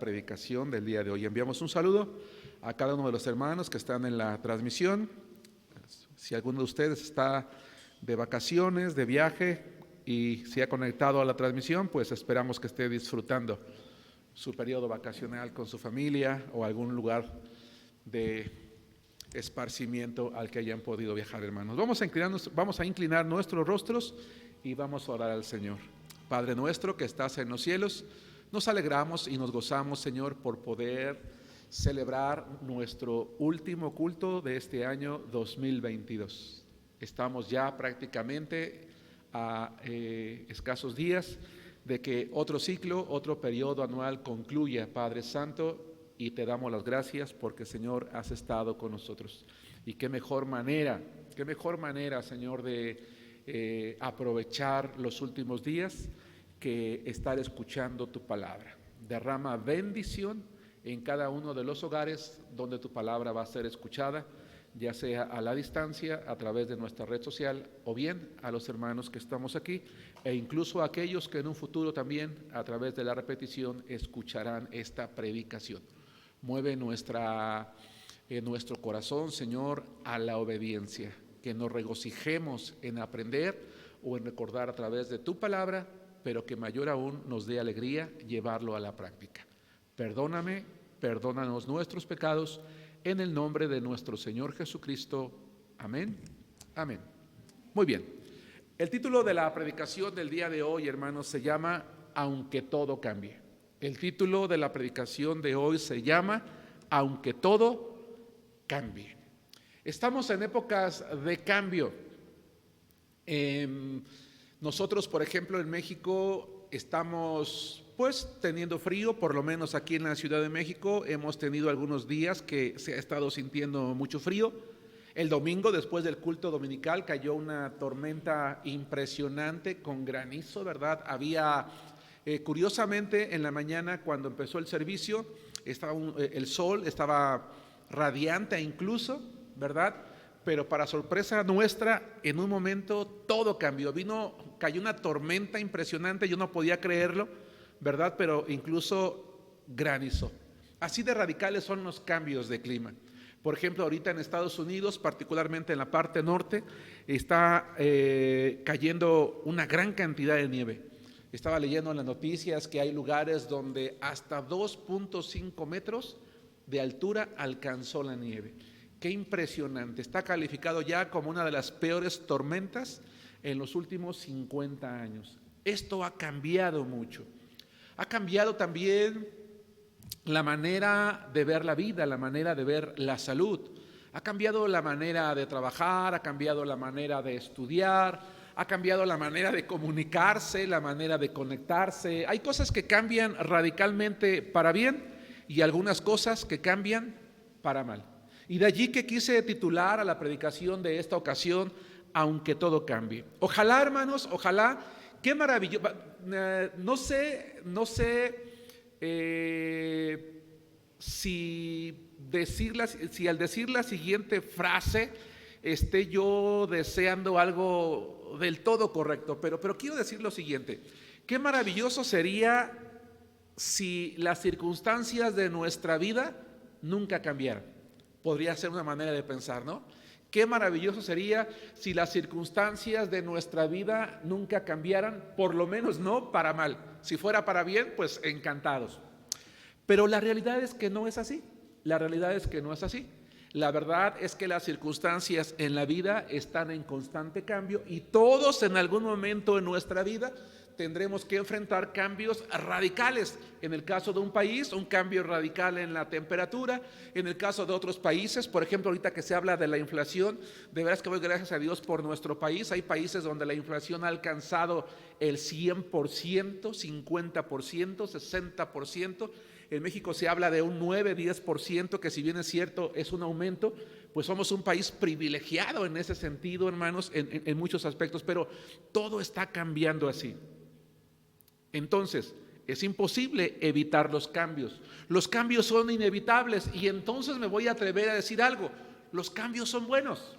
Predicación del día de hoy. Enviamos un saludo a cada uno de los hermanos que están en la transmisión. Si alguno de ustedes está de vacaciones, de viaje y se ha conectado a la transmisión, pues esperamos que esté disfrutando su periodo vacacional con su familia o algún lugar de esparcimiento al que hayan podido viajar, hermanos. Vamos a inclinar nuestros rostros y vamos a orar al Señor. Padre nuestro que estás en los cielos, nos alegramos y nos gozamos, Señor, por poder celebrar nuestro último culto de este año 2022. Estamos ya prácticamente a escasos días de que otro ciclo, otro periodo anual concluya, Padre Santo, y te damos las gracias porque, Señor, has estado con nosotros. Y qué mejor manera, Señor, de aprovechar los últimos días que estar escuchando tu palabra. Derrama bendición en cada uno de los hogares donde tu palabra va a ser escuchada, ya sea a la distancia, a través de nuestra red social, o bien a los hermanos que estamos aquí, e incluso a aquellos que en un futuro también, a través de la repetición, escucharán esta predicación. Mueve nuestro corazón, Señor, a la obediencia, que nos regocijemos en aprender o en recordar a través de tu palabra, pero que mayor aún nos dé alegría llevarlo a la práctica. Perdónanos nuestros pecados, en el nombre de nuestro Señor Jesucristo. Amén. Amén. Muy bien. El título de la predicación del día de hoy, hermanos, se llama Aunque todo cambie. El título de la predicación de hoy se llama Aunque todo cambie. Estamos en épocas de cambio. Nosotros, por ejemplo, en México estamos teniendo frío, por lo menos aquí en la Ciudad de México hemos tenido algunos días que se ha estado sintiendo mucho frío. El domingo, después del culto dominical, cayó una tormenta impresionante con granizo, ¿verdad? Había, curiosamente, en la mañana cuando empezó el servicio, el sol estaba radiante incluso, ¿verdad? Pero para sorpresa nuestra, en un momento todo cambió. Cayó una tormenta impresionante, yo no podía creerlo, ¿verdad? Pero incluso granizó. Así de radicales son los cambios de clima. Por ejemplo, ahorita en Estados Unidos, particularmente en la parte norte, está cayendo una gran cantidad de nieve. Estaba leyendo en las noticias que hay lugares donde hasta 2.5 metros de altura alcanzó la nieve. Qué impresionante. Está calificado ya como una de las peores tormentas en los últimos 50 años. Esto ha cambiado mucho. Ha cambiado también la manera de ver la vida, la manera de ver la salud. Ha cambiado la manera de trabajar, ha cambiado la manera de estudiar, ha cambiado la manera de comunicarse, la manera de conectarse. Hay cosas que cambian radicalmente para bien y algunas cosas que cambian para mal. Y de allí que quise titular a la predicación de esta ocasión, Aunque todo cambie. Ojalá, hermanos, ojalá, qué maravilloso. No sé si al decir la siguiente frase esté yo deseando algo del todo correcto, pero quiero decir lo siguiente. Qué maravilloso sería si las circunstancias de nuestra vida nunca cambiaran. Podría ser una manera de pensar, ¿no? Qué maravilloso sería si las circunstancias de nuestra vida nunca cambiaran, por lo menos no para mal. Si fuera para bien, pues encantados. Pero la realidad es que no es así. La realidad es que no es así. La verdad es que las circunstancias en la vida están en constante cambio y todos en algún momento en nuestra vida tendremos que enfrentar cambios radicales. En el caso de un país, un cambio radical en la temperatura. En el caso de otros países, por ejemplo, ahorita que se habla de la inflación, de veras que doy gracias a Dios por nuestro país. Hay países donde la inflación ha alcanzado el 100%, 50%, 60%. En México se habla de un 9, 10%, que si bien es cierto es un aumento, pues somos un país privilegiado en ese sentido, hermanos, en muchos aspectos, pero todo está cambiando así. Entonces, es imposible evitar los cambios. Los cambios son inevitables y entonces me voy a atrever a decir algo. Los cambios son buenos.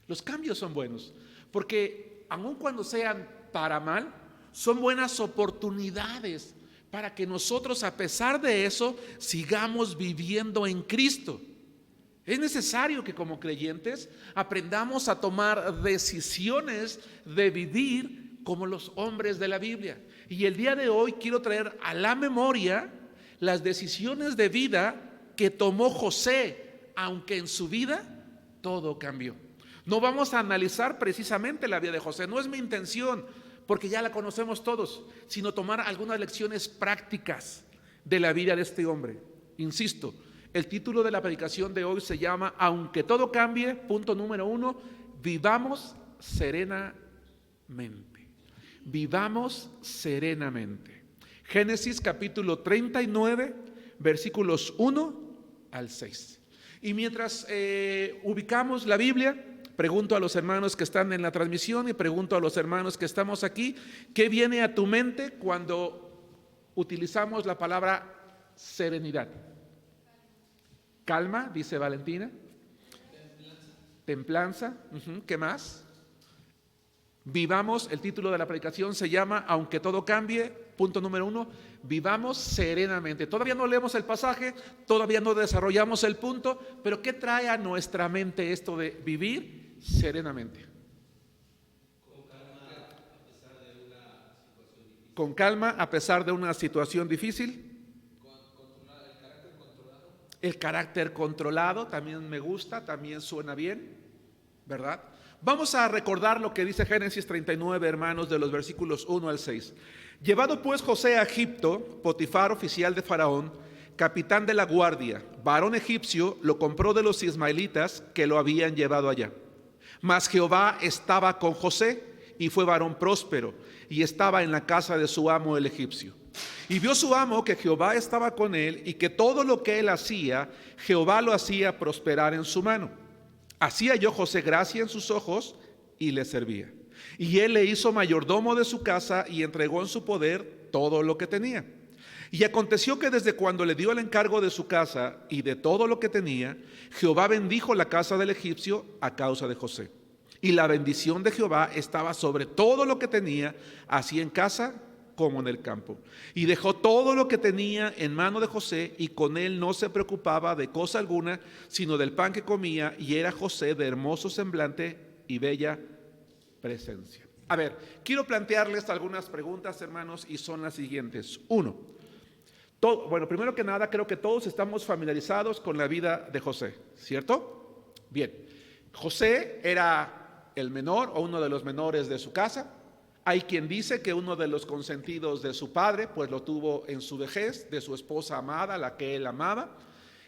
Los cambios son buenos, porque aun cuando sean para mal, son buenas oportunidades para que nosotros, a pesar de eso, sigamos viviendo en Cristo. Es necesario que como creyentes aprendamos a tomar decisiones de vivir como los hombres de la Biblia. Y el día de hoy quiero traer a la memoria las decisiones de vida que tomó José, aunque en su vida todo cambió. No vamos a analizar precisamente la vida de José, no es mi intención, porque ya la conocemos todos, sino tomar algunas lecciones prácticas de la vida de este hombre. Insisto, el título de la predicación de hoy se llama Aunque todo cambie, punto número 1, vivamos serenamente. Vivamos serenamente. Génesis capítulo 39, versículos 1 al 6. Y mientras ubicamos la Biblia, pregunto a los hermanos que están en la transmisión y pregunto a los hermanos que estamos aquí, ¿qué viene a tu mente cuando utilizamos la palabra serenidad? Calma, dice Valentina. Templanza. ¿Qué más? Vivamos, el título de la predicación se llama Aunque todo cambie, punto número 1, vivamos serenamente. Todavía no leemos el pasaje, todavía no desarrollamos el punto, pero ¿qué trae a nuestra mente esto de vivir serenamente? Con calma a pesar de una situación difícil. El carácter controlado también me gusta, también suena bien, ¿verdad? Vamos a recordar lo que dice Génesis 39, hermanos, de los versículos 1 al 6. Llevado pues José a Egipto, Potifar, oficial de Faraón, capitán de la guardia, varón egipcio, lo compró de los ismaelitas que lo habían llevado allá. Mas Jehová estaba con José y fue varón próspero y estaba en la casa de su amo el egipcio. Y vio su amo que Jehová estaba con él y que todo lo que él hacía, Jehová lo hacía prosperar en su mano. Así halló José gracia en sus ojos y le servía. Y él le hizo mayordomo de su casa y entregó en su poder todo lo que tenía. Y aconteció que desde cuando le dio el encargo de su casa y de todo lo que tenía, Jehová bendijo la casa del egipcio a causa de José. Y la bendición de Jehová estaba sobre todo lo que tenía, así en casa como en el campo. Y dejó todo lo que tenía en mano de José, y con él no se preocupaba de cosa alguna, sino del pan que comía, y era José de hermoso semblante y bella presencia. A ver, quiero plantearles algunas preguntas, hermanos, y son las siguientes. Uno, primero que nada, creo que todos estamos familiarizados con la vida de José, ¿cierto? Bien, José era el menor o uno de los menores de su casa. Hay quien dice que uno de los consentidos de su padre, pues lo tuvo en su vejez, de su esposa amada, la que él amaba.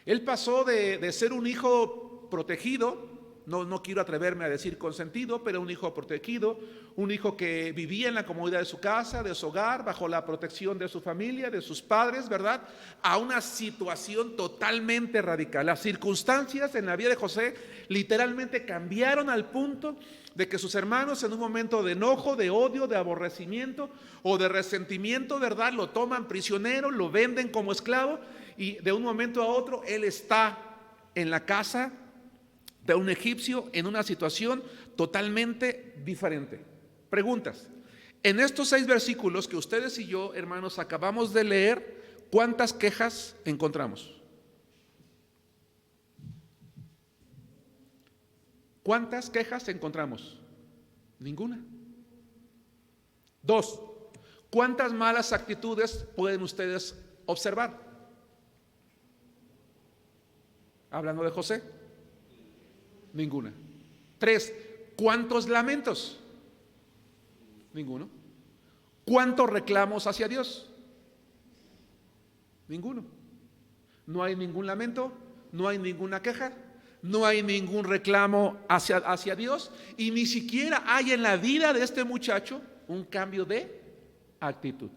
Él pasó de ser un hijo protegido, no quiero atreverme a decir consentido, pero un hijo protegido, un hijo que vivía en la comodidad de su casa, de su hogar, bajo la protección de su familia, de sus padres, ¿verdad? A una situación totalmente radical. Las circunstancias en la vida de José literalmente cambiaron al punto de que sus hermanos, en un momento de enojo, de odio, de aborrecimiento o de resentimiento, ¿verdad?, lo toman prisionero, lo venden como esclavo, y de un momento a otro él está en la casa de un egipcio en una situación totalmente diferente. Preguntas. En estos 6 versículos que ustedes y yo, hermanos, acabamos de leer, ¿cuántas quejas encontramos? ¿Cuántas quejas encontramos? Ninguna. 2. ¿Cuántas malas actitudes pueden ustedes observar? Hablando de José. Ninguna. 3. ¿Cuántos lamentos? Ninguno. ¿Cuántos reclamos hacia Dios? Ninguno. No hay ningún lamento, no hay ninguna queja, no hay ningún reclamo hacia Dios, y ni siquiera hay en la vida de este muchacho un cambio de actitud.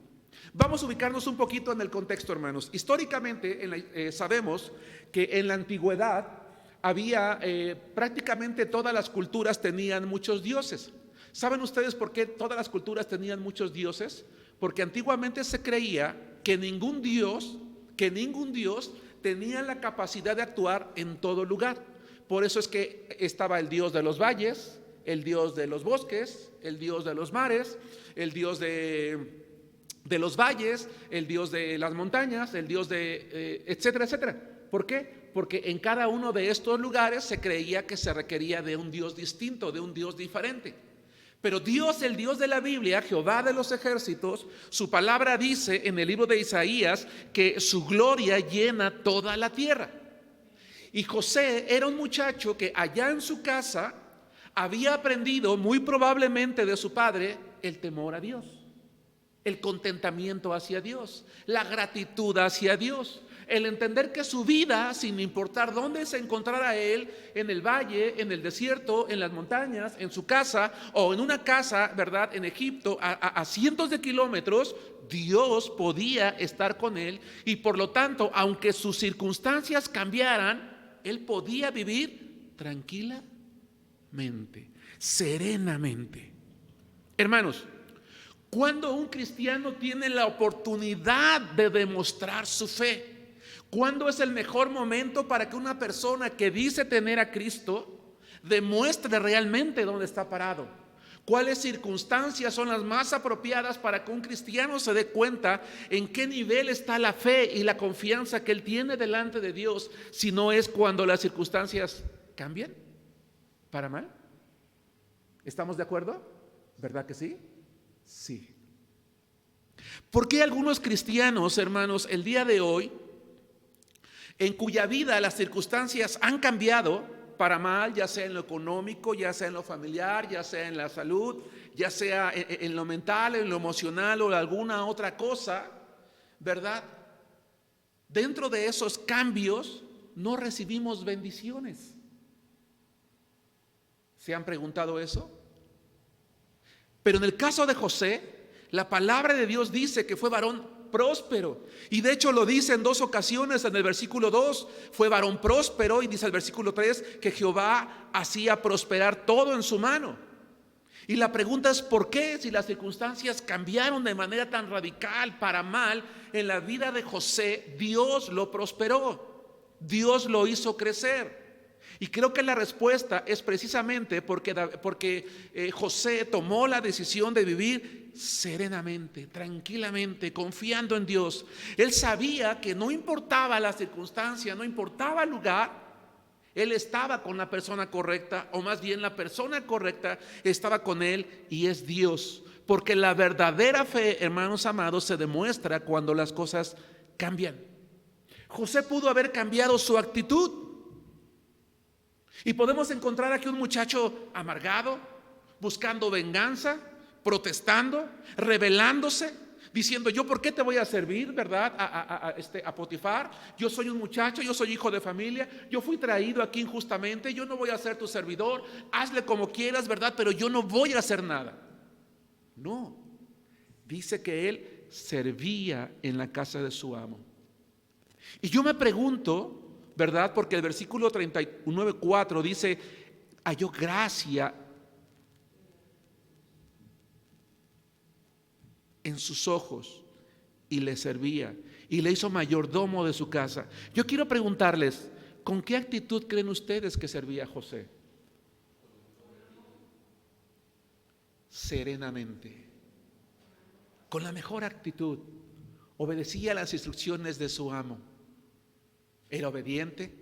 Vamos a ubicarnos un poquito en el contexto, hermanos. Históricamente sabemos que en la antigüedad había prácticamente todas las culturas tenían muchos dioses. ¿Saben ustedes por qué todas las culturas tenían muchos dioses? Porque antiguamente se creía que ningún dios tenía la capacidad de actuar en todo lugar. Por eso es que estaba el dios de los valles, el dios de los bosques, el dios de los mares, el dios de de los valles, el Dios de las montañas, el Dios de etcétera, etcétera. ¿Por qué? Porque en cada uno de estos lugares se creía que se requería de un Dios distinto, de un Dios diferente. Pero Dios, el Dios de la Biblia, Jehová de los ejércitos, su palabra dice en el libro de Isaías que su gloria llena toda la tierra. Y José era un muchacho que allá en su casa había aprendido muy probablemente de su padre el temor a Dios, el contentamiento hacia Dios, la gratitud hacia Dios, el entender que su vida, sin importar dónde se encontrara él, en el valle, en el desierto, en las montañas, en su casa o en una casa, ¿verdad?, en Egipto, a cientos de kilómetros, Dios podía estar con él y por lo tanto, aunque sus circunstancias cambiaran, él podía vivir tranquilamente, serenamente. Hermanos, cuando un cristiano tiene la oportunidad de demostrar su fe, ¿cuándo es el mejor momento para que una persona que dice tener a Cristo demuestre realmente dónde está parado? ¿Cuáles circunstancias son las más apropiadas para que un cristiano se dé cuenta en qué nivel está la fe y la confianza que él tiene delante de Dios, si no es cuando las circunstancias cambian para mal? ¿Estamos de acuerdo? ¿Verdad que sí? Sí. ¿Por qué algunos cristianos, hermanos, el día de hoy, en cuya vida las circunstancias han cambiado para mal, ya sea en lo económico, ya sea en lo familiar, ya sea en la salud, ya sea en lo mental, en lo emocional o alguna otra cosa, ¿verdad? Dentro de esos cambios no recibimos bendiciones? ¿Se han preguntado eso? Pero en el caso de José, la palabra de Dios dice que fue varón próspero, y de hecho lo dice en dos ocasiones. En el versículo 2 fue varón próspero, y dice el versículo 3 que Jehová hacía prosperar todo en su mano. Y la pregunta es: ¿por qué, si las circunstancias cambiaron de manera tan radical para mal en la vida de José, Dios lo prosperó, Dios lo hizo crecer? Y creo que la respuesta es precisamente porque José tomó la decisión de vivir serenamente, tranquilamente, confiando en Dios. Él sabía que no importaba la circunstancia, no importaba el lugar, él estaba con la persona correcta, o más bien la persona correcta estaba con él, y es Dios. Porque la verdadera fe, hermanos amados, se demuestra cuando las cosas cambian. José pudo haber cambiado su actitud. Y podemos encontrar aquí un muchacho amargado, buscando venganza, protestando, rebelándose, diciendo: ¿yo por qué te voy a servir, verdad, a Potifar? Yo soy un muchacho, yo soy hijo de familia, yo fui traído aquí injustamente, yo no voy a ser tu servidor, hazle como quieras, verdad, pero yo no voy a hacer nada. No, dice que él servía en la casa de su amo. Y yo me pregunto, ¿verdad? Porque el versículo 39:4 dice: halló gracia en sus ojos y le servía, y le hizo mayordomo de su casa. Yo quiero preguntarles: ¿con qué actitud creen ustedes que servía José? Serenamente, con la mejor actitud. Obedecía las instrucciones de su amo. Era obediente.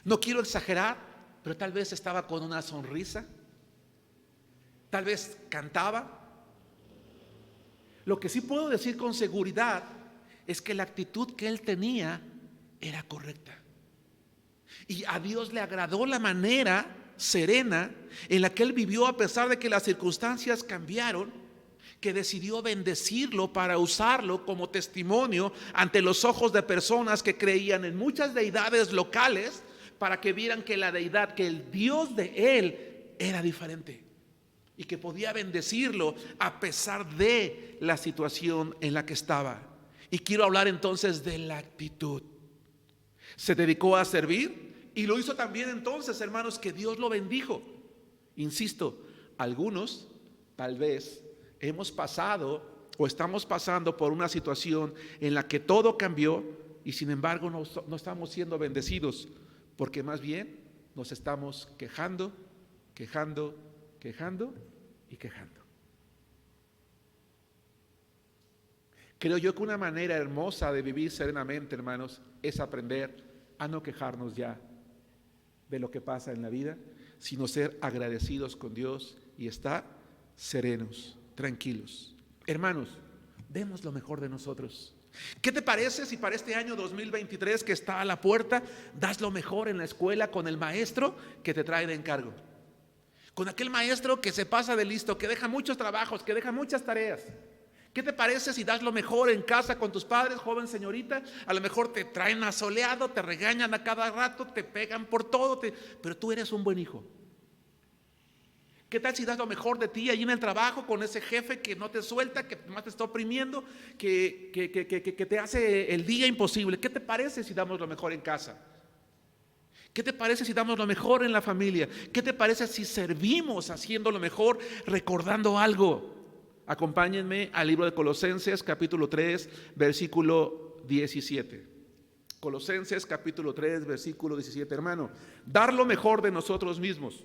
No quiero exagerar, pero tal vez estaba con una sonrisa. Tal vez cantaba. Lo que sí puedo decir con seguridad es que la actitud que él tenía era correcta. Y a Dios le agradó la manera serena en la que él vivió, a pesar de que las circunstancias cambiaron, que decidió bendecirlo para usarlo como testimonio ante los ojos de personas que creían en muchas deidades locales, para que vieran que la deidad, que el Dios de él era diferente y que podía bendecirlo a pesar de la situación en la que estaba. Y quiero hablar entonces de la actitud. Se dedicó a servir y lo hizo también entonces, hermanos, que Dios lo bendijo. Insisto, algunos tal vez hemos pasado o estamos pasando por una situación en la que todo cambió y sin embargo no estamos siendo bendecidos, porque más bien nos estamos quejando y quejando. Creo yo que una manera hermosa de vivir serenamente, hermanos, es aprender a no quejarnos ya de lo que pasa en la vida, sino ser agradecidos con Dios y estar serenos, tranquilos. Hermanos, demos lo mejor de nosotros. ¿Qué te parece si para este año 2023 que está a la puerta, das lo mejor en la escuela con el maestro que te trae de encargo? Con aquel maestro que se pasa de listo, que deja muchos trabajos, que deja muchas tareas. ¿Qué te parece si das lo mejor en casa con tus padres, joven señorita? A lo mejor te traen asoleado, te regañan a cada rato, te pegan por todo, pero tú eres un buen hijo. ¿Qué tal si das lo mejor de ti ahí en el trabajo con ese jefe que no te suelta, que más te está oprimiendo, que te hace el día imposible? ¿Qué te parece si damos lo mejor en casa? ¿Qué te parece si damos lo mejor en la familia? ¿Qué te parece si servimos haciendo lo mejor, recordando algo? Acompáñenme al libro de Colosenses capítulo 3, versículo 17. Colosenses capítulo 3, versículo 17, hermano. Dar lo mejor de nosotros mismos,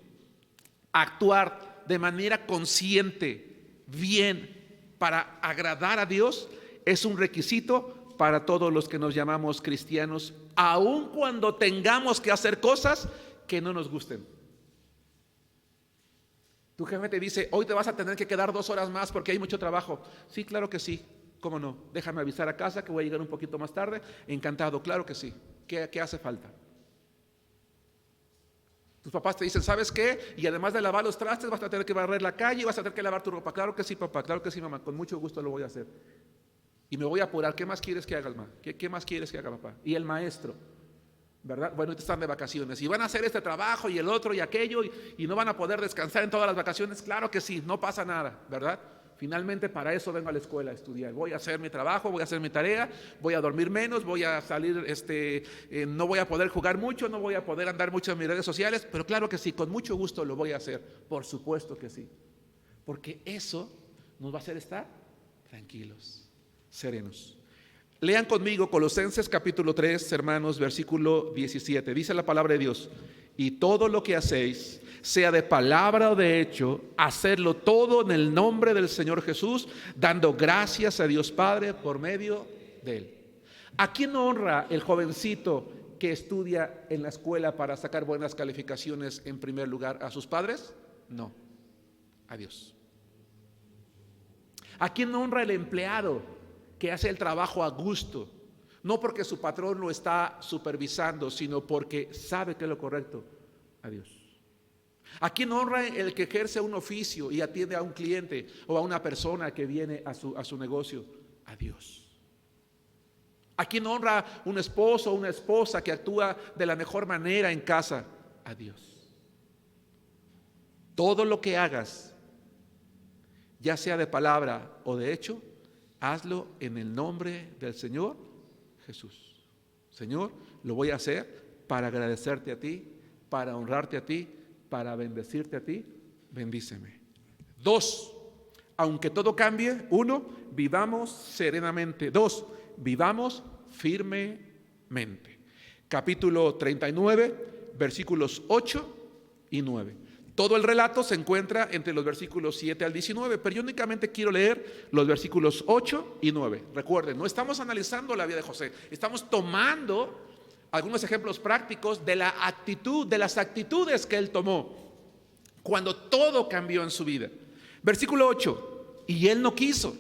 actuar de manera consciente, bien, para agradar a Dios, es un requisito para todos los que nos llamamos cristianos, aun cuando tengamos que hacer cosas que no nos gusten. Tu jefe te dice, hoy te vas a tener que quedar 2 horas más porque hay mucho trabajo. Sí, claro que sí, cómo no, déjame avisar a casa que voy a llegar un poquito más tarde. Encantado, claro que sí. ¿Qué hace falta? Tus papás te dicen, ¿sabes qué? Y además de lavar los trastes vas a tener que barrer la calle y vas a tener que lavar tu ropa. Claro que sí, papá, claro que sí, mamá, con mucho gusto lo voy a hacer. Y me voy a apurar. ¿Qué más quieres que hagas, mamá? ¿Qué más quieres que haga, papá? Y el maestro, ¿verdad? Bueno, están de vacaciones y van a hacer este trabajo y el otro y aquello y no van a poder descansar en todas las vacaciones. Claro que sí, no pasa nada, ¿verdad? Finalmente para eso vengo a la escuela a estudiar. Voy a hacer mi trabajo, voy a hacer mi tarea, voy a dormir menos, voy a salir, no voy a poder jugar mucho, no voy a poder andar mucho en mis redes sociales, pero claro que sí, con mucho gusto lo voy a hacer. Por supuesto que sí. Porque eso nos va a hacer estar tranquilos, serenos. Lean conmigo Colosenses capítulo 3, hermanos, versículo 17. Dice la palabra de Dios: y todo lo que hacéis, sea de palabra o de hecho, hacedlo todo en el nombre del Señor Jesús, dando gracias a Dios Padre por medio de Él. ¿A quién honra el jovencito que estudia en la escuela para sacar buenas calificaciones en primer lugar? ¿A sus padres? No, a Dios. ¿A quién honra el empleado que hace el trabajo a gusto? No porque su patrón lo está supervisando, sino porque sabe que es lo correcto. A Dios. ¿A quién honra el que ejerce un oficio y atiende a un cliente o a una persona que viene a su negocio? A Dios. ¿A quién honra un esposo o una esposa que actúa de la mejor manera en casa? A Dios. Todo lo que hagas, ya sea de palabra o de hecho, hazlo en el nombre del Señor Jesús. Señor, lo voy a hacer para agradecerte a ti, para honrarte a ti, para bendecirte a ti. Bendíceme. 2, aunque todo cambie. 1, vivamos serenamente. 2, vivamos firmemente. Capítulo 39, versículos 8 y 9. Todo el relato se encuentra entre los versículos 7 al 19, pero yo únicamente quiero leer los versículos 8 y 9. Recuerden, no estamos analizando la vida de José, estamos tomando algunos ejemplos prácticos de la actitud, de las actitudes que él tomó cuando todo cambió en su vida. Versículo 8, y él no quiso,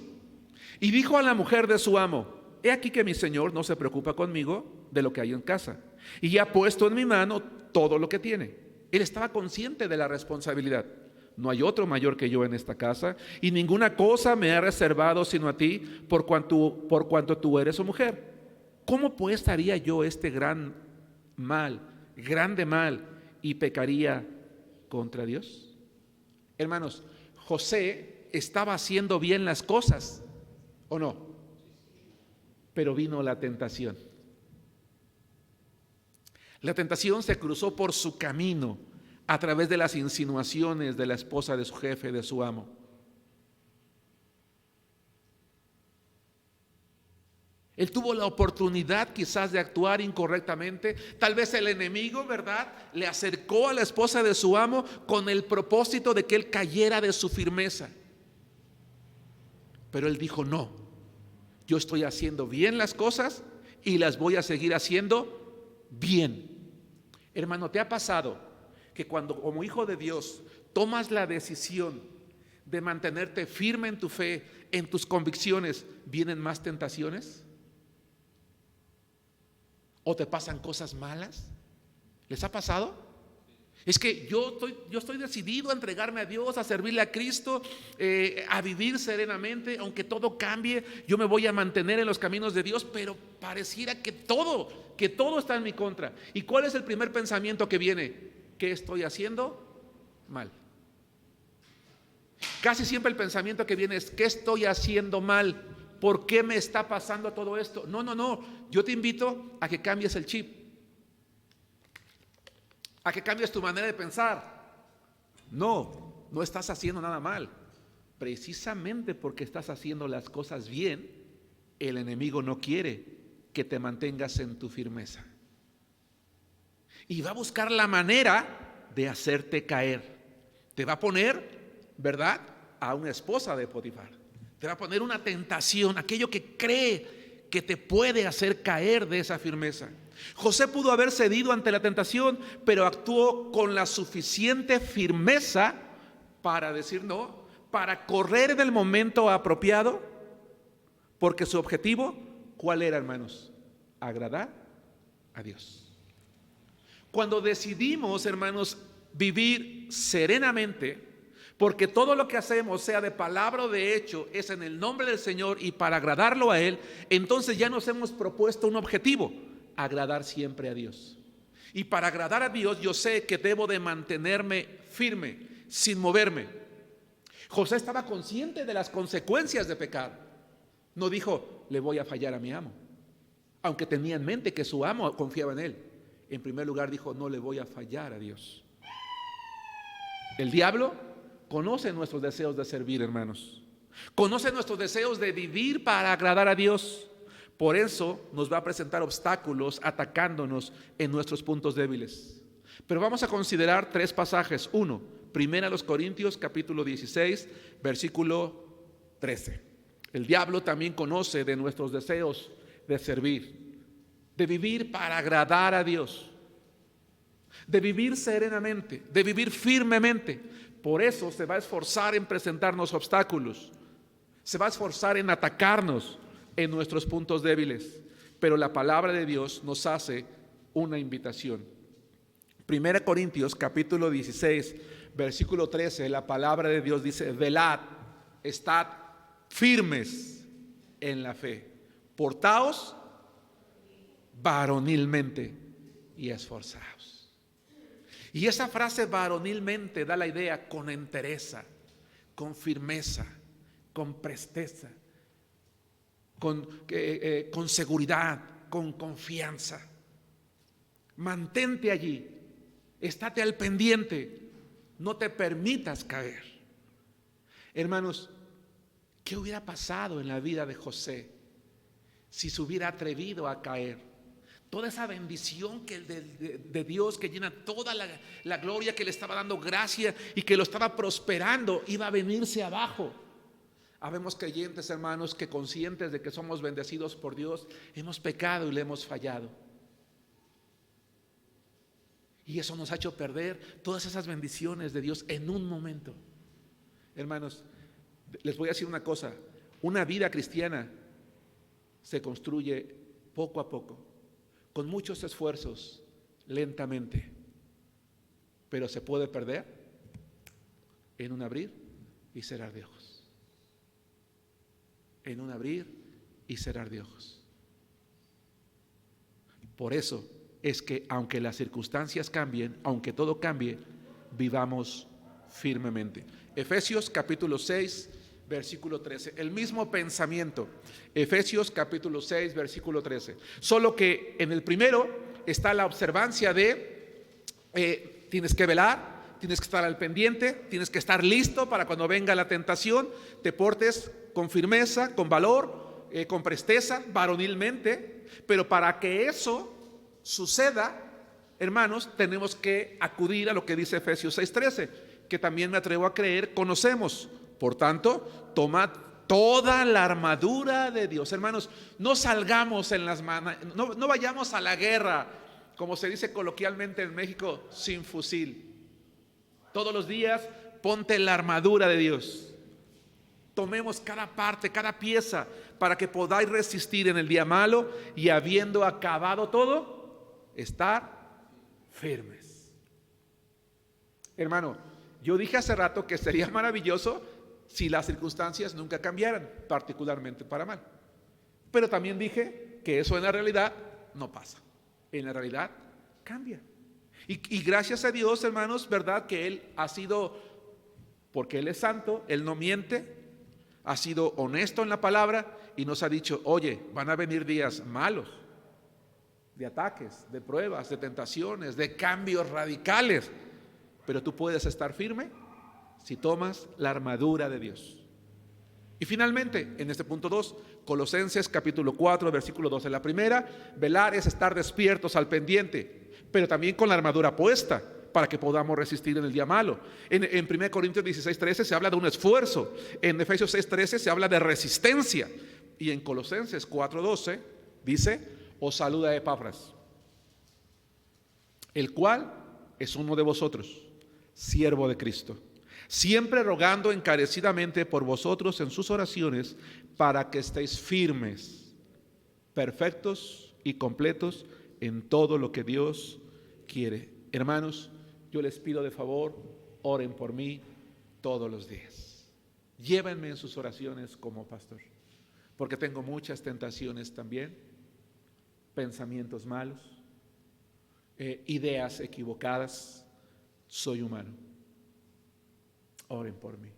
y dijo a la mujer de su amo: he aquí que mi señor no se preocupa conmigo de lo que hay en casa, y ya ha puesto en mi mano todo lo que tiene. Él estaba consciente de la responsabilidad. No hay otro mayor que yo en esta casa, y ninguna cosa me ha reservado sino a ti, por cuanto tú eres su mujer. ¿Cómo pues haría yo este gran mal, grande mal, y pecaría contra Dios? Hermanos, José estaba haciendo bien las cosas, ¿o no? Pero vino la tentación. La tentación se cruzó por su camino a través de las insinuaciones de la esposa de su jefe, de su amo. Él tuvo la oportunidad quizás de actuar incorrectamente. Tal vez el enemigo, ¿verdad?, le acercó a la esposa de su amo con el propósito de que él cayera de su firmeza. Pero él dijo: no, Yo estoy haciendo bien las cosas y las voy a seguir haciendo bien. Hermano, ¿te ha pasado que cuando como hijo de Dios tomas la decisión de mantenerte firme en tu fe, en tus convicciones, vienen más tentaciones? ¿O te pasan cosas malas? ¿Les ha pasado? Es que yo estoy decidido a entregarme a Dios, a servirle a Cristo, a vivir serenamente, aunque todo cambie, yo me voy a mantener en los caminos de Dios, pero pareciera que todo está en mi contra. ¿Y cuál es el primer pensamiento que viene? ¿Qué estoy haciendo mal? Casi siempre el pensamiento que viene es: ¿qué estoy haciendo mal? ¿Por qué me está pasando todo esto? No, yo te invito a que cambies el chip, a que cambies tu manera de pensar. No estás haciendo nada mal. Precisamente porque estás haciendo las cosas bien, el enemigo no quiere que te mantengas en tu firmeza. Y va a buscar la manera de hacerte caer. Te va a poner, ¿verdad?, a una esposa de Potifar. Te va a poner una tentación, aquello que cree que te puede hacer caer de esa firmeza. José pudo haber cedido ante la tentación, pero actuó con la suficiente firmeza para decir no, para correr en el momento apropiado, porque su objetivo, ¿cuál era, hermanos? Agradar a Dios. Cuando decidimos, hermanos, vivir serenamente, porque todo lo que hacemos, sea de palabra o de hecho, es en el nombre del Señor y para agradarlo a Él, entonces ya nos hemos propuesto un objetivo: agradar siempre a Dios. Y para agradar a Dios yo sé que debo de mantenerme firme, sin moverme. José estaba consciente de las consecuencias de pecar. No dijo: le voy a fallar a mi amo, aunque tenía en mente que su amo confiaba en él. En primer lugar dijo: no le voy a fallar a Dios. El diablo conoce nuestros deseos de servir, hermanos. Conoce nuestros deseos de vivir para agradar a Dios. Por eso nos va a presentar obstáculos atacándonos en nuestros puntos débiles. Pero vamos a considerar 3 pasajes. 1, 1 Corintios capítulo 16, versículo 13. El diablo también conoce de nuestros deseos de servir, de vivir para agradar a Dios, de vivir serenamente, de vivir firmemente. Por eso se va a esforzar en presentarnos obstáculos, se va a esforzar en atacarnos en nuestros puntos débiles. Pero la palabra de Dios nos hace una invitación. 1 Corintios capítulo 16, versículo 13, la palabra de Dios dice: velad, estad firmes en la fe, portaos varonilmente y esforzaos. Y esa frase varonilmente da la idea con entereza, con firmeza, con presteza, con seguridad, con confianza. Mantente allí, estate al pendiente, no te permitas caer. Hermanos, ¿qué hubiera pasado en la vida de José si se hubiera atrevido a caer? Toda esa bendición de Dios que llena toda la gloria, que le estaba dando gracia y que lo estaba prosperando, iba a venirse abajo. Habemos creyentes, hermanos, que conscientes de que somos bendecidos por Dios, hemos pecado y le hemos fallado. Y eso nos ha hecho perder todas esas bendiciones de Dios en un momento. Hermanos, les voy a decir una cosa: una vida cristiana se construye poco a poco, con muchos esfuerzos, lentamente, pero se puede perder en un abrir y cerrar de ojos. En un abrir y cerrar de ojos. Por eso es que aunque las circunstancias cambien, aunque todo cambie, vivamos firmemente. Efesios capítulo 6, versículo 13, el mismo pensamiento. Efesios capítulo 6, versículo 13. Solo que en el primero está la observancia de tienes que velar, tienes que estar al pendiente, tienes que estar listo para cuando venga la tentación, te portes con firmeza, con valor, con presteza, varonilmente. Pero para que eso suceda, hermanos, tenemos que acudir a lo que dice Efesios 6:13, que también me atrevo a creer conocemos. Por tanto, tomad toda la armadura de Dios. Hermanos, no salgamos en las manos, no vayamos a la guerra, como se dice coloquialmente en México, sin fusil. Todos los días ponte la armadura de Dios. Tomemos cada parte, cada pieza, para que podáis resistir en el día malo y habiendo acabado todo, estar firmes. Hermano, yo dije hace rato que sería maravilloso si las circunstancias nunca cambiaran, particularmente para mal. Pero también dije que eso en la realidad no pasa. En la realidad cambia. Y gracias a Dios, hermanos, verdad que Él ha sido, porque Él es santo, Él no miente, ha sido honesto en la palabra y nos ha dicho, oye, van a venir días malos, de ataques, de pruebas, de tentaciones, de cambios radicales, pero tú puedes estar firme si tomas la armadura de Dios. Y finalmente, en este punto 2, Colosenses capítulo 4, versículo 12. La primera, velar es estar despiertos al pendiente, pero también con la armadura puesta, para que podamos resistir en el día malo. En 1 Corintios 16, 13 se habla de un esfuerzo. En Efesios 6, 13 se habla de resistencia. Y en Colosenses 4, 12 dice, os saluda Epafras, el cual es uno de vosotros, siervo de Cristo, siempre rogando encarecidamente por vosotros en sus oraciones, para que estéis firmes, perfectos y completos en todo lo que Dios quiere. Hermanos, yo les pido de favor, oren por mí todos los días. Llévenme en sus oraciones como pastor, porque tengo muchas tentaciones también, pensamientos malos, ideas equivocadas. Soy humano. Oren por mí.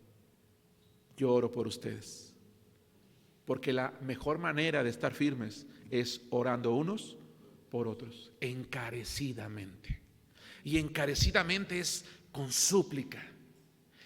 Yo oro por ustedes, porque la mejor manera de estar firmes es orando unos por otros, encarecidamente. Y encarecidamente es con súplica.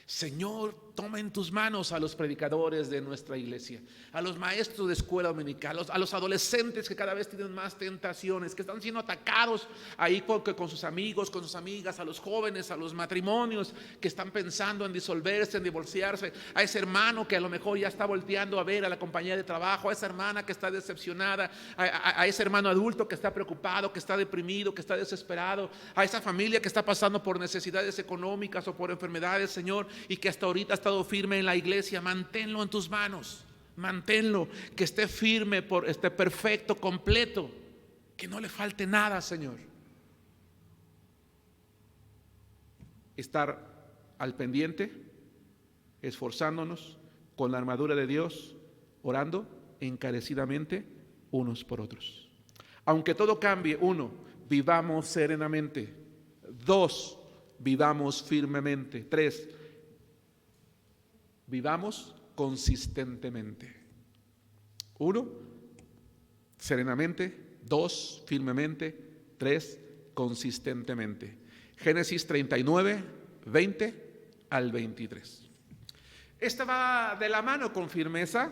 Señor, toma en tus manos a los predicadores de nuestra iglesia, a los maestros de escuela dominical, a los adolescentes que cada vez tienen más tentaciones, que están siendo atacados ahí con sus amigos, con sus amigas, a los jóvenes, a los matrimonios que están pensando en disolverse, en divorciarse, a ese hermano que a lo mejor ya está volteando a ver a la compañía de trabajo, a esa hermana que está decepcionada, a ese hermano adulto que está preocupado, que está deprimido, que está desesperado, a esa familia que está pasando por necesidades económicas o por enfermedades, Señor, y que hasta ahorita ha estado firme en la iglesia. Manténlo en tus manos, manténlo, que esté firme, esté perfecto, completo, que no le falte nada, Señor. Estar al pendiente, esforzándonos con la armadura de Dios, orando encarecidamente unos por otros. Aunque todo cambie, 1, vivamos serenamente. 2, vivamos firmemente. 3, vivamos consistentemente. 1, serenamente. 2, firmemente. 3, consistentemente. Génesis 39, 20 al 23. Esta va de la mano con firmeza,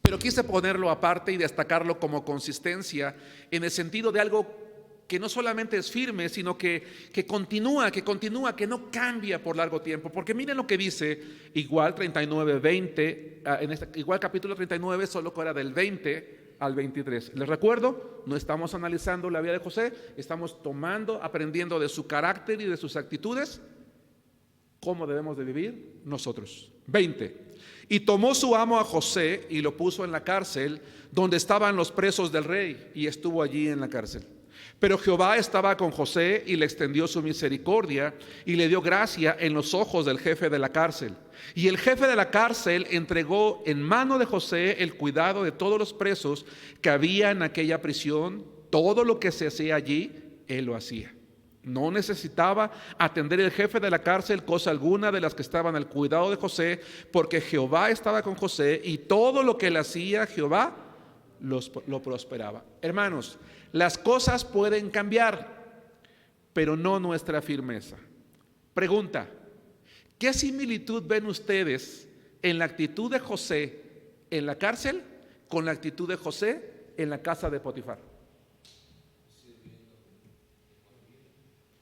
pero quise ponerlo aparte y destacarlo como consistencia, en el sentido de algo que no solamente es firme, sino que continúa, que no cambia por largo tiempo. Porque miren lo que dice, igual 39, 20, igual capítulo 39, solo que era del 20 al 23. Les recuerdo, no estamos analizando la vida de José, estamos aprendiendo de su carácter y de sus actitudes, cómo debemos de vivir nosotros. 20. Y tomó su amo a José y lo puso en la cárcel donde estaban los presos del rey, y estuvo allí en la cárcel. Pero Jehová estaba con José y le extendió su misericordia y le dio gracia en los ojos del jefe de la cárcel. Y el jefe de la cárcel entregó en mano de José el cuidado de todos los presos que había en aquella prisión. Todo lo que se hacía allí, él lo hacía. No necesitaba atender el jefe de la cárcel cosa alguna de las que estaban al cuidado de José, porque Jehová estaba con José y todo lo que él hacía, Jehová lo prosperaba. Hermanos, las cosas pueden cambiar, pero no nuestra firmeza. Pregunta: ¿qué similitud ven ustedes en la actitud de José en la cárcel con la actitud de José en la casa de Potifar?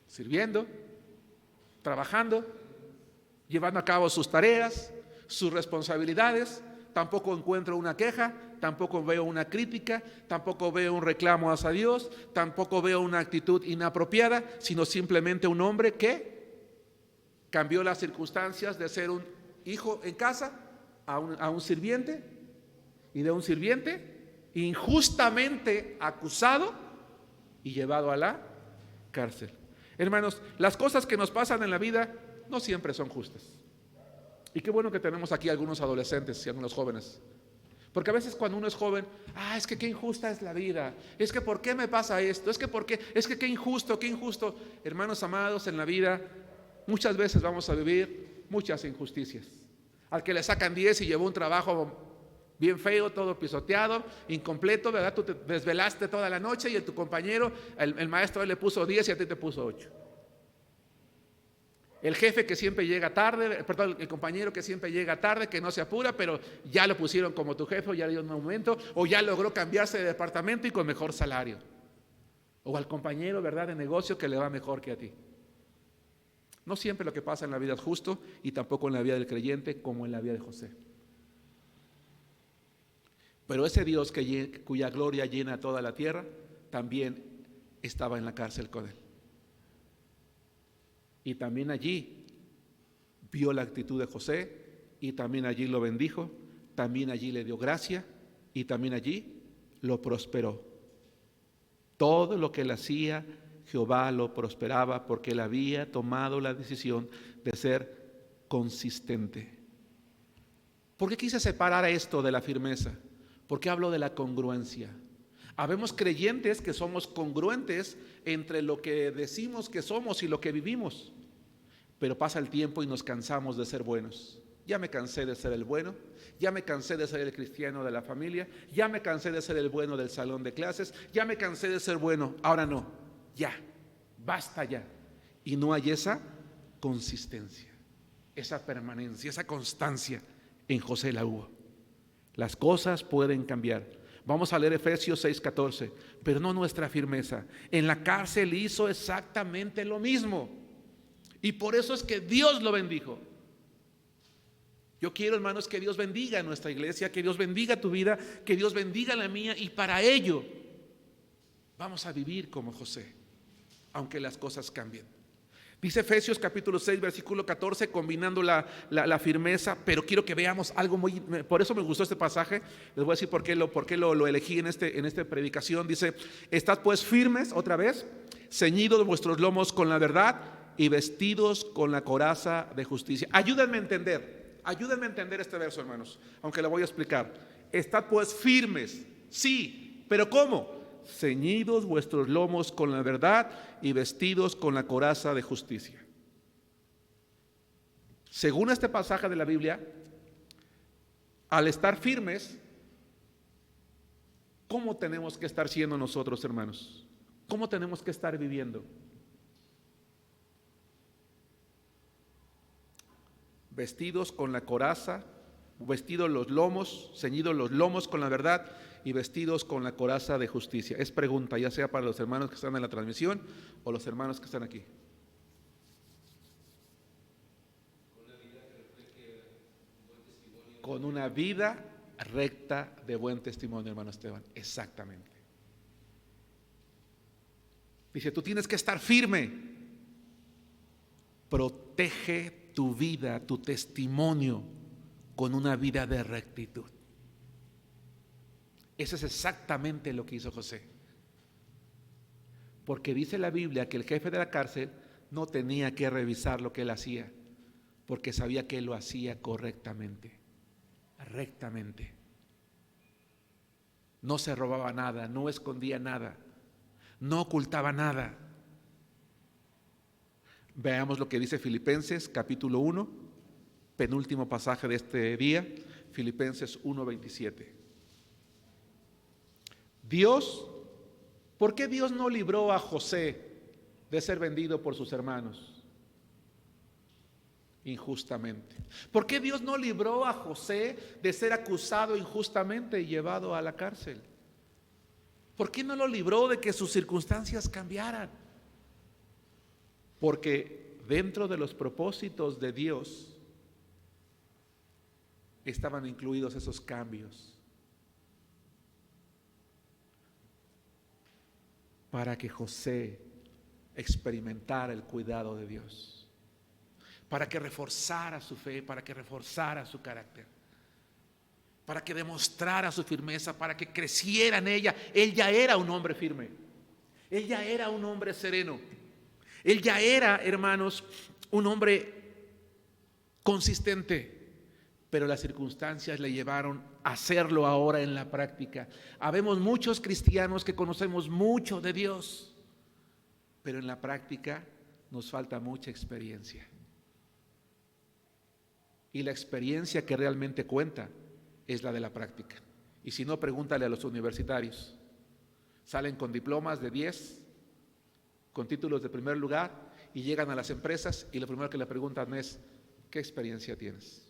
Sirviendo, trabajando, llevando a cabo sus tareas, sus responsabilidades, tampoco encuentro una queja, tampoco veo una crítica, tampoco veo un reclamo hacia Dios, tampoco veo una actitud inapropiada, sino simplemente un hombre que cambió las circunstancias de ser un hijo en casa a un sirviente, y de un sirviente injustamente acusado y llevado a la cárcel. Hermanos, las cosas que nos pasan en la vida no siempre son justas. Y qué bueno que tenemos aquí algunos adolescentes y algunos jóvenes. Porque a veces cuando uno es joven, es que qué injusta es la vida, es que ¿por qué me pasa esto? Es que ¿por qué? Es que qué injusto, qué injusto. Hermanos amados, en la vida muchas veces vamos a vivir muchas injusticias. Al que le sacan 10 y llevó un trabajo bien feo, todo pisoteado, incompleto, ¿verdad? Tú te desvelaste toda la noche y tu compañero, el maestro le puso 10 y a ti te puso 8. El jefe que siempre llega tarde, perdón, el compañero que siempre llega tarde, que no se apura, pero ya lo pusieron como tu jefe, o ya le dio un aumento, o ya logró cambiarse de departamento y con mejor salario. O al compañero, ¿verdad?, de negocio que le va mejor que a ti. No siempre lo que pasa en la vida es justo, y tampoco en la vida del creyente como en la vida de José. Pero ese Dios cuya gloria llena toda la tierra, también estaba en la cárcel con él. Y también allí vio la actitud de José, y también allí lo bendijo, también allí le dio gracia, y también allí lo prosperó. Todo lo que él hacía, Jehová lo prosperaba, porque él había tomado la decisión de ser consistente. ¿Por qué quise separar esto de la firmeza? Porque hablo de la congruencia. Habemos creyentes que somos congruentes entre lo que decimos que somos y lo que vivimos, pero pasa el tiempo y nos cansamos de ser buenos. Ya me cansé de ser el bueno, ya me cansé de ser el cristiano de la familia, ya me cansé de ser el bueno del salón de clases, ya me cansé de ser bueno, ahora no, ya, basta ya. Y no hay esa consistencia, esa permanencia, esa constancia. En José la hubo. Las cosas pueden cambiar. Vamos a leer Efesios 6:14, pero no nuestra firmeza. En la cárcel hizo exactamente lo mismo, y por eso es que Dios lo bendijo. Yo quiero, hermanos, que Dios bendiga a nuestra iglesia, que Dios bendiga tu vida, que Dios bendiga la mía, y para ello vamos a vivir como José, aunque las cosas cambien. Dice Efesios capítulo 6, versículo 14, combinando la firmeza, pero quiero que veamos algo muy, por eso me gustó este pasaje. Les voy a decir por qué lo elegí en esta predicación. Dice: estad pues firmes, otra vez, ceñidos vuestros lomos con la verdad y vestidos con la coraza de justicia. Ayúdenme a entender este verso, hermanos, aunque lo voy a explicar. Estad pues firmes, sí, pero ¿cómo? Ceñidos vuestros lomos con la verdad y vestidos con la coraza de justicia. Según este pasaje de la Biblia, al estar firmes, ¿cómo tenemos que estar siendo nosotros, hermanos? ¿Cómo tenemos que estar viviendo? Vestidos con la coraza, vestidos los lomos, ceñidos los lomos con la verdad y vestidos con la coraza de justicia. Es pregunta, ya sea para los hermanos que están en la transmisión o los hermanos que están aquí. Con una vida recta de buen testimonio, hermano Esteban. Exactamente. Dice, tú tienes que estar firme. Protege tu vida, tu testimonio, con una vida de rectitud. Eso es exactamente lo que hizo José. Porque dice la Biblia que el jefe de la cárcel no tenía que revisar lo que él hacía, porque sabía que él lo hacía correctamente, rectamente. No se robaba nada, no escondía nada, no ocultaba nada. Veamos lo que dice Filipenses capítulo 1, penúltimo pasaje de este día, Filipenses 1:27. ¿Por qué Dios no libró a José de ser vendido por sus hermanos injustamente? ¿Por qué Dios no libró a José de ser acusado injustamente y llevado a la cárcel? ¿Por qué no lo libró de que sus circunstancias cambiaran? Porque dentro de los propósitos de Dios estaban incluidos esos cambios para que José experimentara el cuidado de Dios, para que reforzara su fe, para que reforzara su carácter, para que demostrara su firmeza, para que creciera en ella. Él ya era un hombre firme, él ya era un hombre sereno, él ya era, hermanos, un hombre consistente, pero las circunstancias le llevaron a hacerlo ahora en la práctica. Habemos muchos cristianos que conocemos mucho de Dios, pero en la práctica nos falta mucha experiencia. Y la experiencia que realmente cuenta es la de la práctica. Y si no, pregúntale a los universitarios. Salen con diplomas de 10, con títulos de primer lugar, y llegan a las empresas y lo primero que le preguntan es: ¿qué experiencia tienes?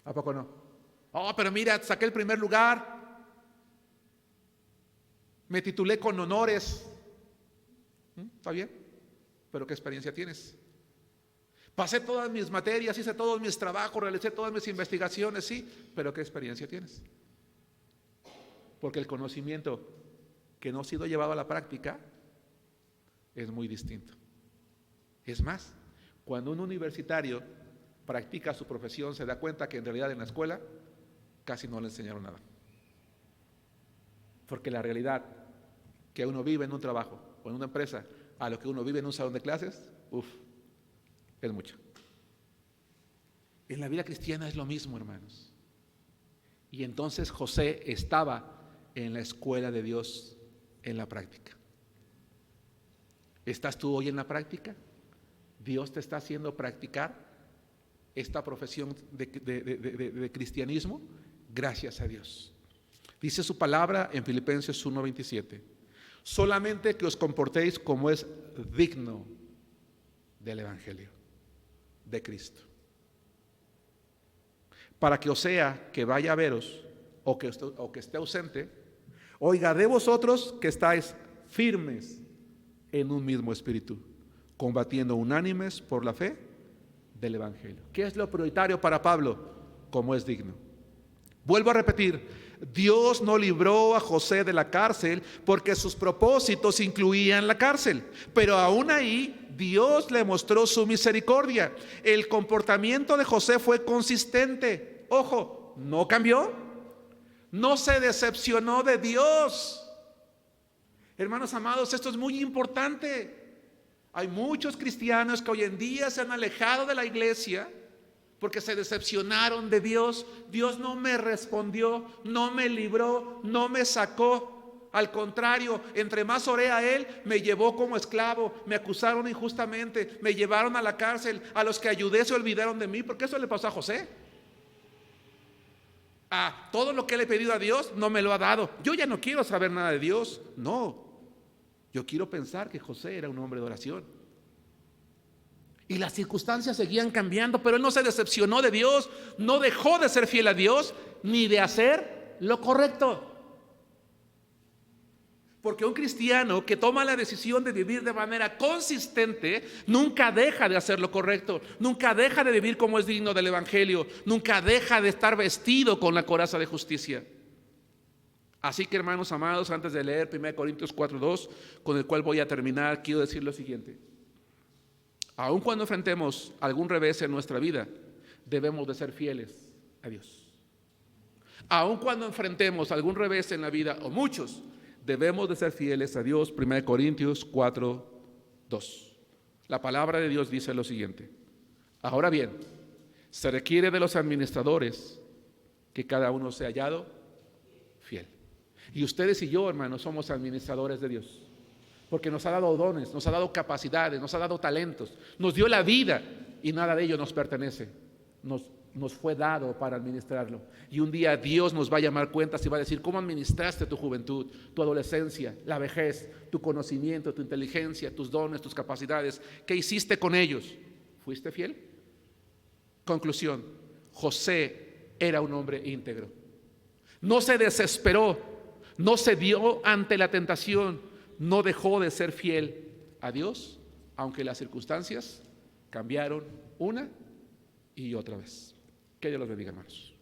¿A poco no? Oh, pero mira, saqué el primer lugar, me titulé con honores. ¿Está bien? ¿Pero qué experiencia tienes? Pasé todas mis materias, hice todos mis trabajos, realicé todas mis investigaciones, sí, pero ¿qué experiencia tienes? Porque el conocimiento que no ha sido llevado a la práctica es muy distinto. Es más, cuando un universitario practica su profesión, se da cuenta que en realidad en la escuela casi no le enseñaron nada. Porque la realidad que uno vive en un trabajo o en una empresa a lo que uno vive en un salón de clases, es mucho. En la vida cristiana es lo mismo, hermanos. Y entonces José estaba en la escuela de Dios en la práctica. ¿Estás tú hoy en la práctica? ¿Dios te está haciendo practicar esta profesión de cristianismo? Gracias a Dios. Dice su palabra en Filipenses 1:27: solamente que os comportéis como es digno del Evangelio de Cristo, para que, o sea, que vaya a veros o que esté ausente, oiga de vosotros que estáis firmes en un mismo espíritu, combatiendo unánimes por la fe del Evangelio. ¿Qué es lo prioritario para Pablo? Como es digno. Vuelvo a repetir, Dios no libró a José de la cárcel porque sus propósitos incluían la cárcel, pero aún ahí Dios le mostró su misericordia. El comportamiento de José fue consistente. Ojo, no cambió, no se decepcionó de Dios. Hermanos amados, esto es muy importante. Hay muchos cristianos que hoy en día se han alejado de la iglesia porque se decepcionaron de Dios. Dios no me respondió, no me libró, no me sacó. Al contrario, entre más oré a Él, me llevó como esclavo, me acusaron injustamente, me llevaron a la cárcel, a los que ayudé se olvidaron de mí, porque eso le pasó a José. Todo lo que le he pedido a Dios no me lo ha dado. Yo ya no quiero saber nada de Dios. No, yo quiero pensar que José era un hombre de oración. Y las circunstancias seguían cambiando, pero él no se decepcionó de Dios, no dejó de ser fiel a Dios, ni de hacer lo correcto. Porque un cristiano que toma la decisión de vivir de manera consistente nunca deja de hacer lo correcto, nunca deja de vivir como es digno del Evangelio, nunca deja de estar vestido con la coraza de justicia. Así que, hermanos amados, antes de leer 1 Corintios 4:2, con el cual voy a terminar, quiero decir lo siguiente: aun cuando enfrentemos algún revés en nuestra vida, debemos de ser fieles a Dios. Aun cuando enfrentemos algún revés en la vida, o muchos, debemos de ser fieles a Dios. 1 Corintios 4:2. La palabra de Dios dice lo siguiente: ahora bien, se requiere de los administradores que cada uno sea hallado fiel. Y ustedes y yo, hermanos, somos administradores de Dios, porque nos ha dado dones, nos ha dado capacidades, nos ha dado talentos, nos dio la vida y nada de ello nos pertenece. Nos fue dado para administrarlo. Y un día Dios nos va a llamar cuentas y va a decir: ¿cómo administraste tu juventud, tu adolescencia, la vejez, tu conocimiento, tu inteligencia, tus dones, tus capacidades? ¿Qué hiciste con ellos? ¿Fuiste fiel? Conclusión: José era un hombre íntegro. No se desesperó, no se dio ante la tentación, no dejó de ser fiel a Dios, aunque las circunstancias cambiaron una y otra vez. Que Dios los bendiga, hermanos.